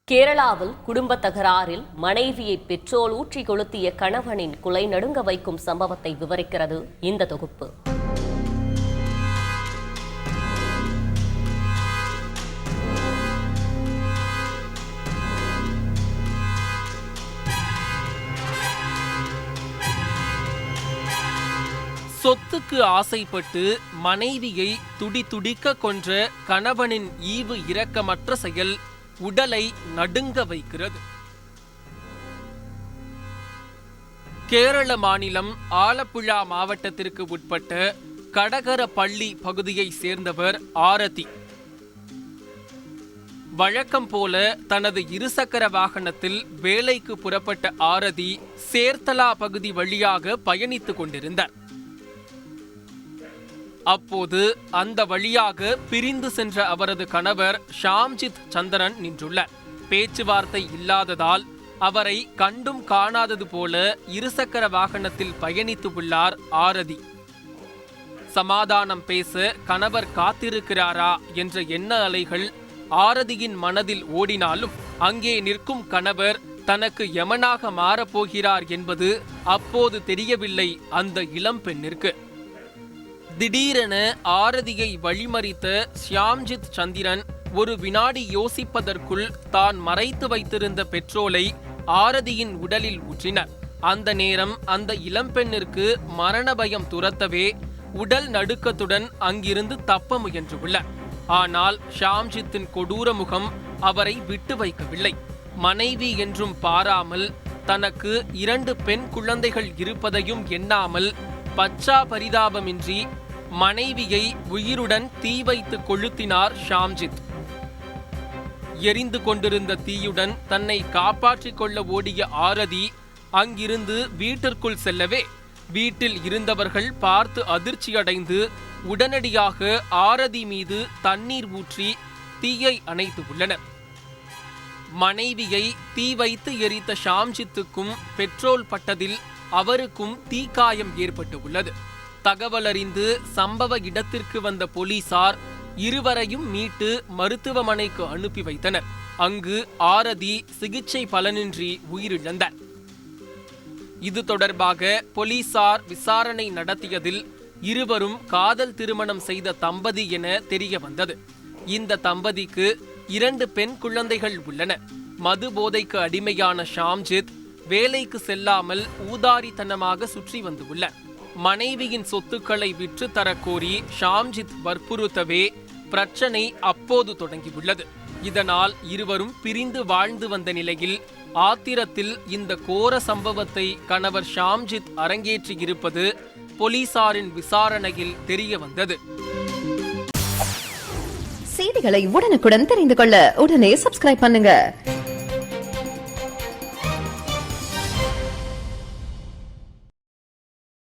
கேரளாவில் குடும்ப தகராறில் மனைவியை பெட்ரோல் ஊற்றி கொளுத்திய கணவனின் குலை நடுங்க வைக்கும் சம்பவத்தை விவரிக்கிறது இந்த தொகுப்பு. சொத்துக்கு ஆசைப்பட்டு மனைவியை துடிதுடிக்க கொன்ற கணவனின் ஈவு இரக்கமற்ற செயல் உடலை நடுங்க வைக்கிறது. கேரள மாநிலம் ஆலப்புழா மாவட்டத்திற்கு உட்பட்ட கடகரப்பள்ளி பகுதியை சேர்ந்தவர் ஆரதி. வழக்கம் போல தனது இருசக்கர வாகனத்தில் வேலைக்கு புறப்பட்ட ஆரதி சேர்த்தலா பகுதி வழியாக பயணித்துக் கொண்டிருந்தார். அப்போது அந்த வழியாக பிரிந்து சென்ற அவரது கணவர் ஷாம்ஜித் சந்திரன் நின்றுள்ளார். பேச்சுவார்த்தை இல்லாததால் அவரை கண்டும் காணாதது போல இருசக்கர வாகனத்தில் பயணித்து உள்ளார் ஆரதி. சமாதானம் பேச கணவர் காத்திருக்கிறாரா என்ற எண்ண அலைகள் ஆரதியின் மனதில் ஓடினாலும் அங்கே நிற்கும் கணவர் தனக்கு யமனாக மாறப்போகிறார் என்பது அப்போது தெரியவில்லை அந்த இளம் பெண்ணிற்கு. திடீரென ஆரதியை வழிமறித்த ஷியாம்ஜித் சந்திரன் ஒரு வினாடி யோசிப்பதற்குள் தான் மறைத்து வைத்திருந்த பெட்ரோலை ஆரதியின் உடலில் ஊற்றினார். அந்த நேரம் அந்த இளம்பெண்ணிற்கு மரண பயம் துரத்தவே உடல் நடுக்கத்துடன் அங்கிருந்து தப்ப முயன்றுள்ளார். ஆனால் ஷியாம்ஜித்தின் கொடூர முகம் அவரை விட்டு வைக்கவில்லை. மனைவி என்றும் பாராமல் தனக்கு 2 பெண் குழந்தைகள் இருப்பதையும் எண்ணாமல் பச்சா பரிதாபமின்றி மனைவியை உயிருடன் தீ வைத்து கொளுத்தினார் ஷாம்ஜித். எரிந்து கொண்டிருந்த தீயுடன் தன்னை காப்பாற்றிக் கொள்ள ஓடிய ஆரதி அங்கிருந்து வீட்டிற்குள் செல்லவே வீட்டில் இருந்தவர்கள் பார்த்து அதிர்ச்சியடைந்து உடனடியாக ஆரதி மீது தண்ணீர் ஊற்றி தீயை அணைத்து உள்ளனர். மனைவியை தீ வைத்து எரித்த ஷாம்ஜித்துக்கும் பெட்ரோல் பட்டதில் அவருக்கும் தீக்காயம் ஏற்பட்டு உள்ளது. தகவல் அறிந்து சம்பவ இடத்திற்கு வந்த போலீசார் இருவரையும் மீட்டு மருத்துவமனைக்கு அனுப்பி வைத்தனர். அங்கு ஆரதி சிகிச்சை பலனின்றி உயிரிழந்தார். இது தொடர்பாக போலீசார் விசாரணை நடத்தியதில் இருவரும் காதல் திருமணம் செய்த தம்பதி என தெரிய வந்தது. இந்த தம்பதிக்கு 2 பெண் குழந்தைகள் உள்ளன. மது போதைக்கு அடிமையான ஷாம்ஜித் வேலைக்கு செல்லாமல் ஊதாரித்தனமாக சுற்றி வந்துள்ளார். மனைவியின் சொத்துக்களை விற்று தரக்கோரி ஷாம்ஜித் வற்புறுத்தவே பிரச்சனை அப்போது தொடங்கியுள்ளது. இதனால் இருவரும் பிரிந்து வாழ்ந்து வந்த நிலையில் ஆத்திரத்தில் இந்த கோர சம்பவத்தை கணவர் ஷாம்ஜித் அரங்கேற்றி இருப்பது போலீசாரின் விசாரணையில் தெரிய வந்தது. செய்திகளை உடனுக்குடன் தெரிந்து கொள்ள உடனே சப்ஸ்கிரைப் பண்ணுங்க.